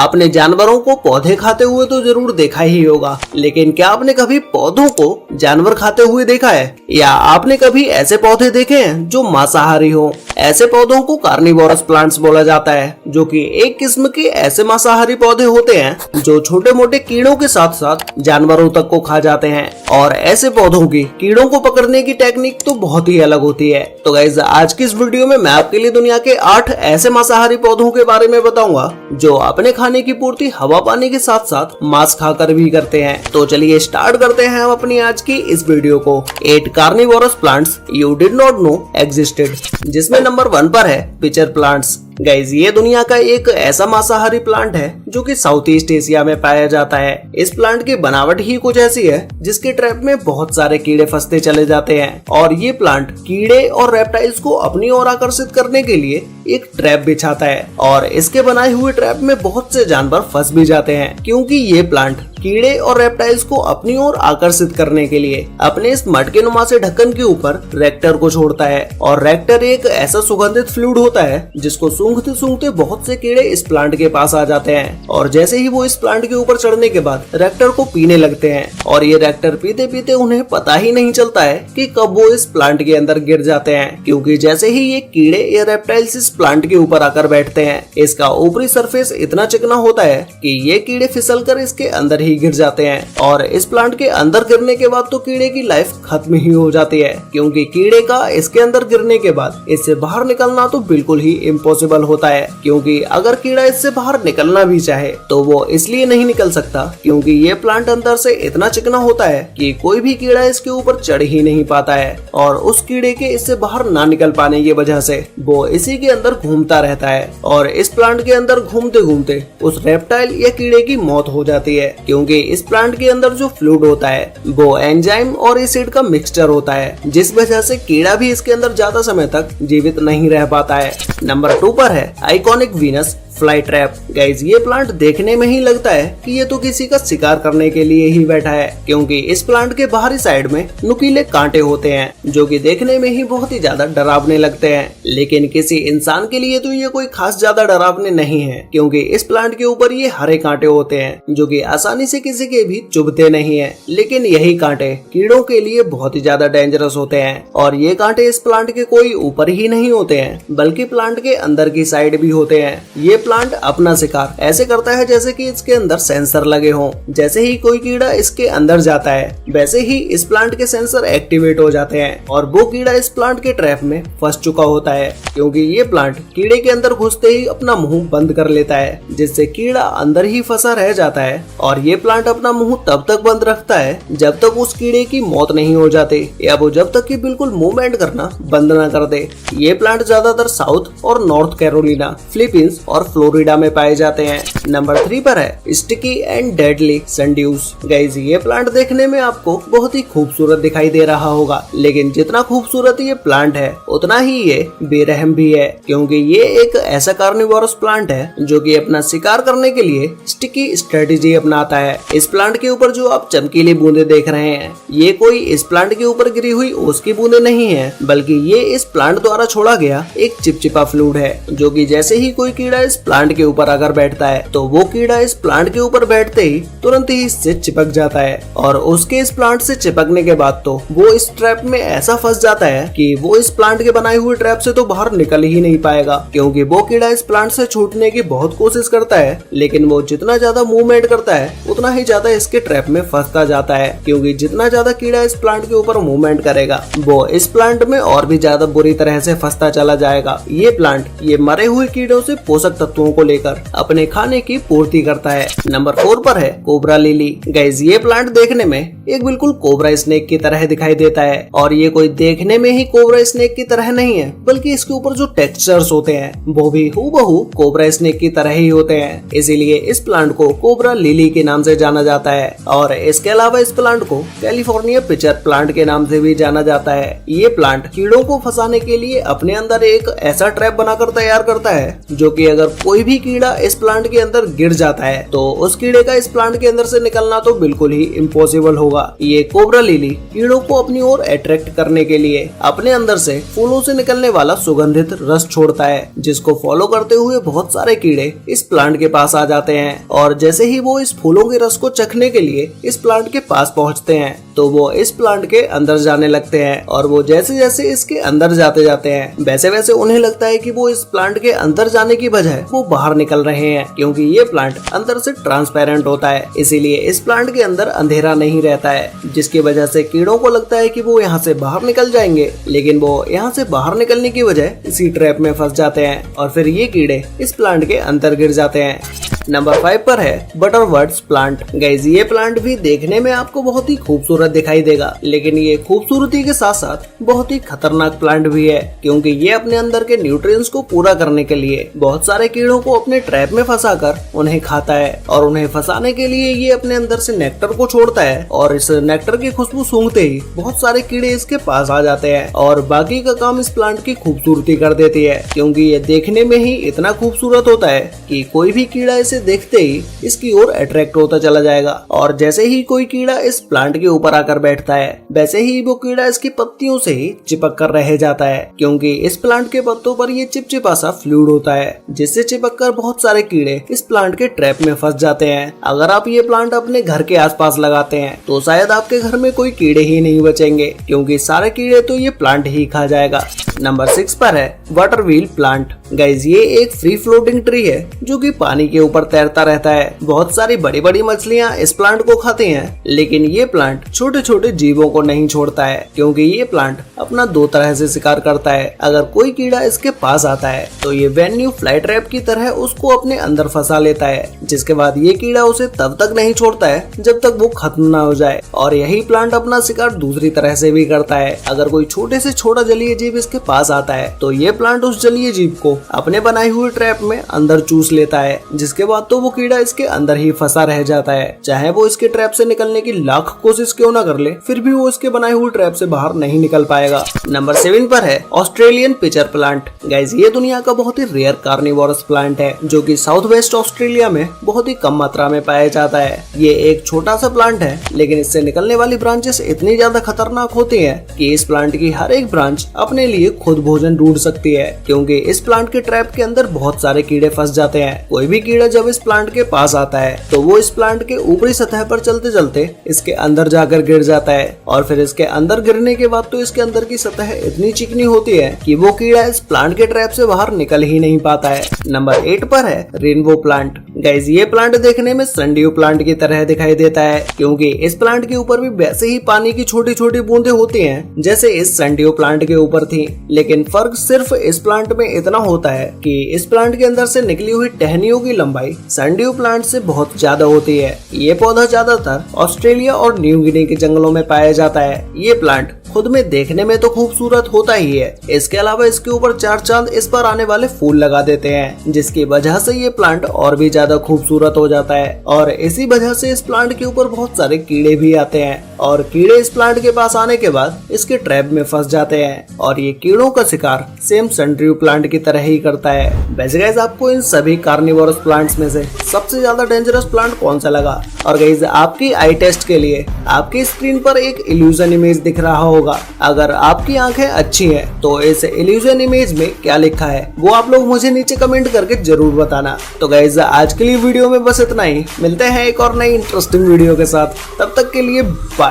आपने जानवरों को पौधे खाते हुए तो जरूर देखा ही होगा, लेकिन क्या आपने कभी पौधों को जानवर खाते हुए देखा है? या आपने कभी ऐसे पौधे देखे हैं जो मांसाहारी हो? ऐसे पौधों को कार्निवोरस प्लांट्स बोला जाता है, जो कि एक किस्म के ऐसे मांसाहारी पौधे होते हैं जो छोटे मोटे कीड़ों के साथ साथ जानवरों तक को खा जाते हैं। और ऐसे पौधों की कीड़ों को पकड़ने की टेक्निक तो बहुत ही अलग होती है। तो गाइस, आज की इस वीडियो में मैं आपके लिए दुनिया के 8 ऐसे मांसाहारी पौधों के बारे में बताऊंगा जो अपने खाने की पूर्ति हवा पानी के साथ साथ मांस खाकर भी करते हैं। तो चलिए स्टार्ट करते हैं हम अपनी आज की इस वीडियो को। 8 carnivorous plants you did not know existed, जिसमें नंबर 1 पर है पिचर प्लांट्स। गाइस, ये दुनिया का एक ऐसा मांसाहारी प्लांट है जो कि साउथ ईस्ट एशिया में पाया जाता है। इस प्लांट की बनावट ही कुछ ऐसी है जिसके ट्रैप में बहुत सारे कीड़े फंसते चले जाते हैं। और ये प्लांट कीड़े और रेप्टाइल्स को अपनी ओर आकर्षित करने के लिए एक ट्रैप बिछाता है, और इसके बनाए हुए ट्रैप में बहुत से जानवर फंस भी जाते हैं, क्योंकि ये प्लांट कीड़े और रेप्टाइल्स को अपनी ओर आकर्षित करने के लिए अपने इस मटके नुमा से ढक्कन के ऊपर रेक्टर को छोड़ता है। और रेक्टर एक ऐसा सुगंधित फ्लूइड होता है जिसको सूंघते सूंघते बहुत से कीड़े इस प्लांट के पास आ जाते हैं, और जैसे ही वो इस प्लांट के ऊपर चढ़ने के बाद रेक्टर को पीने लगते हैं। और ये रेक्टर पीते पीते उन्हें पता ही नहीं चलता है कि कब वो इस प्लांट के अंदर गिर जाते हैं, क्योंकि जैसे ही ये कीड़े या रेप्टाइल्स इस प्लांट के ऊपर आकर बैठते हैं, इसका ऊपरी सरफेस इतना चिकना होता है कि ये कीड़े फिसलकर इसके अंदर ही गिर जाते हैं। और इस प्लांट के अंदर गिरने के बाद तो कीड़े की लाइफ खत्म ही हो जाती है, क्योंकि कीड़े का इसके अंदर गिरने के बाद इससे बाहर निकलना तो बिल्कुल ही इम्पॉसिबल होता है। क्योंकि अगर कीड़ा इससे बाहर निकलना भी चाहे तो वो इसलिए नहीं निकल सकता क्योंकि ये प्लांट अंदर से इतना चिकना होता है कि कोई भी कीड़ा इसके ऊपर चढ़ ही नहीं पाता है। और उस कीड़े के इससे बाहर ना निकल पाने की वजह से वो इसी के अंदर घूमता रहता है, और इस प्लांट के अंदर घूमते घूमते उस रेप्टाइल या कीड़े की मौत हो जाती है, क्योंकि इस प्लांट के अंदर जो फ्लूइड होता है वो एंजाइम और एसिड का मिक्सचर होता है, जिस वजह से कीड़ा भी इसके अंदर ज्यादा समय तक जीवित नहीं रह पाता है। नंबर 2 पर है iconic Venus fly trap. Guys, ये प्लांट देखने में ही लगता है कि ये तो किसी का शिकार करने के लिए ही बैठा है, क्योंकि इस प्लांट के बाहरी साइड में नुकीले कांटे होते हैं जो कि देखने में ही बहुत ही ज्यादा डरावने लगते हैं। लेकिन किसी इंसान के लिए तो ये कोई खास ज्यादा डरावने नहीं है, क्योंकि इस प्लांट के ऊपर ये हरे कांटे होते हैं जो कि आसानी से किसी के भी चुभते नहीं है। लेकिन यही कांटे कीड़ों के लिए बहुत ही ज्यादा डेंजरस होते हैं, और ये कांटे इस प्लांट के कोई ऊपर ही नहीं होते हैं बल्कि प्लांट के अंदर की साइड भी होते हैं। ये प्लांट अपना शिकार ऐसे करता है जैसे कि इसके अंदर सेंसर लगे हों। जैसे ही कोई कीड़ा इसके अंदर जाता है, वैसे ही इस प्लांट के सेंसर एक्टिवेट हो जाते हैं, और वो कीड़ा इस प्लांट के ट्रैप में फंस चुका होता है, क्योंकि ये प्लांट कीड़े के अंदर घुसते ही अपना मुंह बंद कर लेता है, जिससे कीड़ा अंदर ही फंसा रह जाता है। और ये प्लांट अपना मुंह तब तक बंद रखता है जब तक उस कीड़े की मौत नहीं हो जाती, या वो जब तक कि बिल्कुल मूवमेंट करना बंद ना कर दे। ये प्लांट ज्यादातर साउथ और नॉर्थ कैरोलिना, फिलीपींस और फ्लोरिडा में पाए जाते हैं। नंबर 3 पर है स्टिकी एंड डेडली सनड्यूस। गाइस, ये प्लांट देखने में आपको बहुत ही खूबसूरत दिखाई दे रहा होगा, लेकिन जितना खूबसूरत ये प्लांट है उतना ही ये बेरहम भी है, क्योंकि ये एक ऐसा कार्निवोरस प्लांट है जो कि अपना शिकार करने के लिए स्टिकी स्ट्रेटेजी अपनाता है। इस प्लांट के ऊपर जो आप चमकीली बूंदे देख रहे हैं, ये कोई इस प्लांट के ऊपर गिरी हुई ओस की बूंदे नहीं है, बल्कि ये इस प्लांट द्वारा छोड़ा गया एक चिपचिपा फ्लूइड है, जो कि जैसे ही कोई कीड़ा इस प्लांट के ऊपर अगर बैठता है तो वो कीड़ा इस प्लांट के ऊपर बैठते ही तुरंत ही इससे चिपक जाता है, और उसके इस प्लांट से चिपकने के बाद तो वो इस ट्रैप में ऐसा फंस जाता है कि वो इस प्लांट के बनाए हुए ट्रैप से तो बाहर निकल ही नहीं पाएगा, क्योंकि वो कीड़ा इस प्लांट से छूटने की बहुत कोशिश करता है, लेकिन वो जितना ज्यादा मूवमेंट करता है उतना ही ज्यादा इसके ट्रैप में फंसता जाता है, क्योंकि जितना ज्यादा कीड़ा इस प्लांट के ऊपर मूवमेंट करेगा वो इस प्लांट में और भी ज्यादा बुरी तरह से फंसता चला जाएगा। ये प्लांट ये मरे हुए कीड़ों से पोषक तत्वों को लेकर अपने खाने की पूर्ति करता है। नंबर 4 पर है कोबरा लिली। गाइस, ये प्लांट देखने में एक बिल्कुल कोबरा स्नेक की तरह दिखाई देता है, और ये कोई देखने में ही कोबरा स्नेक की तरह नहीं है, बल्कि इसके ऊपर जो टेक्सचर्स होते हैं वो भी हूबहू कोबरा स्नेक की तरह ही होते हैं। इसीलिए इस प्लांट को कोबरा लिली के नाम से जाना जाता है, और इसके अलावा इस प्लांट को कैलिफोर्निया पिचर प्लांट के नाम से भी जाना जाता है। ये प्लांट कीड़ों को फंसाने के लिए अपने अंदर एक ऐसा ट्रैप बनाकर तैयार करता है जो कि अगर कोई भी कीड़ा इस प्लांट के अंदर गिर जाता है तो उस कीड़े का इस प्लांट के अंदर से निकलना तो बिल्कुल ही इम्पॉसिबल होगा। ये कोबरा लिली कीड़ों को अपनी ओर अट्रैक्ट करने के लिए अपने अंदर से फूलों से निकलने वाला सुगंधित रस छोड़ता है, जिसको फॉलो करते हुए बहुत सारे कीड़े इस प्लांट के पास आ जाते हैं। और जैसे ही वो इस फूलों के रस को चखने के लिए इस प्लांट के पास पहुंचते हैं तो वो इस प्लांट के अंदर जाने लगते हैं। और वो जैसे जैसे इसके अंदर जाते जाते हैं वैसे वैसे उन्हें लगता है कि वो इस प्लांट के अंदर जाने की बजाय वो बाहर निकल रहे हैं, क्योंकि ये प्लांट अंदर से ट्रांसपेरेंट होता है, इसीलिए इस प्लांट के अंदर अंधेरा नहीं रहता है, जिसकी वजह से कीड़ों को लगता है कि वो यहाँ से बाहर निकल जाएंगे, लेकिन वो यहाँ से बाहर निकलने की बजाय इसी ट्रैप में फंस जाते हैं और फिर ये कीड़े इस प्लांट के अंदर गिर जाते हैं। नंबर 5 पर है बटरवर्ट्स प्लांट। गाइस ये प्लांट भी देखने में आपको बहुत ही खूबसूरत दिखाई देगा, लेकिन ये खूबसूरती के साथ साथ बहुत ही खतरनाक प्लांट भी है, क्योंकि ये अपने अंदर के न्यूट्रिएंट्स को पूरा करने के लिए बहुत सारे कीड़ों को अपने ट्रैप में फंसाकर उन्हें खाता है। और उन्हें फंसाने के लिए ये अपने अंदर से नेक्टर को छोड़ता है और इस नेक्टर की खुशबू सूंघते ही बहुत सारे कीड़े इसके पास आ जाते हैं और बाकी का काम इस प्लांट की खूबसूरती कर देती है, क्योंकि ये देखने में ही इतना खूबसूरत होता है कि कोई भी कीड़ा इसे देखते ही इसकी ओर अट्रैक्ट होता चला जाएगा। और जैसे ही कोई कीड़ा इस प्लांट के ऊपर आकर बैठता है वैसे ही वो कीड़ा इसकी पत्तियों से ही चिपक कर रह जाता है, क्योंकि इस प्लांट के पत्तों पर ये चिपचिपा सा फ्लूइड होता है, जिससे चिपक कर बहुत सारे कीड़े इस प्लांट के ट्रैप में फंस जाते हैं। अगर आप ये प्लांट अपने घर के आसपास लगाते हैं तो शायद आपके घर में कोई कीड़े ही नहीं बचेंगे, क्योंकि सारे कीड़े तो ये प्लांट ही खा जाएगा। नंबर 6 पर है वाटर व्हील प्लांट। गाइस ये एक फ्री फ्लोटिंग ट्री है जो कि पानी के ऊपर तैरता रहता है। बहुत सारी बड़ी बड़ी मछलियां इस प्लांट को खाती हैं, लेकिन ये प्लांट छोटे छोटे जीवों को नहीं छोड़ता है, क्योंकि ये प्लांट अपना 2 तरह से शिकार करता है। अगर कोई कीड़ा इसके पास आता है तो ये वेन्यू फ्लाई ट्रैप की तरह उसको अपने अंदर फंसा लेता है, जिसके बाद ये कीड़ा उसे तब तक नहीं छोड़ता है जब तक वो खत्म ना हो जाए। और यही प्लांट अपना शिकार दूसरी तरह से भी करता है। अगर कोई छोटे से छोटा जलीय जीव इसके पास आता है तो ये प्लांट उस जलीय जीव को अपने बनाए हुए ट्रैप में अंदर चूस लेता है, जिसके बाद तो वो कीड़ा इसके अंदर ही फंसा रह जाता है। चाहे वो इसके ट्रैप से निकलने की लाख कोशिश क्यों ना कर ले, फिर भी वो इसके बनाए हुए ट्रैप से बाहर नहीं निकल पाएगा। नंबर 7 पर है ऑस्ट्रेलियन पिचर प्लांट। गाइस ये दुनिया का बहुत ही रेयर कार्निवोरस प्लांट है जो कि साउथ वेस्ट ऑस्ट्रेलिया में बहुत ही कम मात्रा में पाया जाता है। ये एक छोटा सा प्लांट है, लेकिन इससे निकलने वाली ब्रांचेस इतनी ज्यादा खतरनाक होती है कि इस प्लांट की हर एक ब्रांच अपने लिए खुद भोजन ढूंढ सकती है, क्योंकि इस प्लांट के ट्रैप के अंदर बहुत सारे कीड़े फंस जाते हैं। कोई भी कीड़ा जब इस प्लांट के पास आता है तो वो इस प्लांट के ऊपरी सतह पर चलते चलते इसके अंदर जाकर गिर जाता है, और फिर इसके अंदर गिरने के बाद तो इसके अंदर की सतह इतनी चिकनी होती है कि वो कीड़ा इस प्लांट के ट्रैप से बाहर निकल ही नहीं पाता है। नंबर 8 पर है रेनबो प्लांट। गाइस ये प्लांट देखने में सनड्यू प्लांट की तरह दिखाई देता है, क्योंकि इस प्लांट के ऊपर भी वैसे ही पानी की छोटी छोटी बूंदें होती हैं जैसे इस सनड्यू प्लांट के ऊपर थी, लेकिन फर्क सिर्फ इस प्लांट में इतना होता है कि इस प्लांट के अंदर से निकली हुई टहनियों की लंबाई सनड्यू प्लांट से बहुत ज्यादा होती है। ये पौधा ज्यादातर ऑस्ट्रेलिया और न्यू गिनी के जंगलों में पाया जाता है। ये प्लांट खुद में देखने में तो खूबसूरत होता ही है, इसके अलावा इसके ऊपर 4 चांद इस पर आने वाले फूल लगा देते हैं, जिसकी वजह से ये प्लांट और भी ज्यादा खूबसूरत हो जाता है। और इसी वजह से इस प्लांट के ऊपर बहुत सारे कीड़े भी आते हैं, और कीड़े इस प्लांट के पास आने के बाद इसके ट्रैप में फंस जाते हैं, और ये कीड़ों का शिकार सेम सनड्यू प्लांट की तरह ही करता है। वैसे गाइस आपको इन सभी कार्निवोरस प्लांट्स में से सबसे ज्यादा डेंजरस प्लांट कौन सा लगा? और गाइस आपकी आई टेस्ट के लिए आपकी स्क्रीन पर एक इल्यूजन इमेज दिख रहा होगा। अगर आपकी आंखें अच्छी हैं तो इस इल्यूजन इमेज में क्या लिखा है वो आप लोग मुझे नीचे कमेंट करके जरूर बताना। तो गाइस आज के लिए वीडियो में बस इतना ही, मिलते हैं एक और नई इंटरेस्टिंग वीडियो के साथ, तब तक के लिए बाय।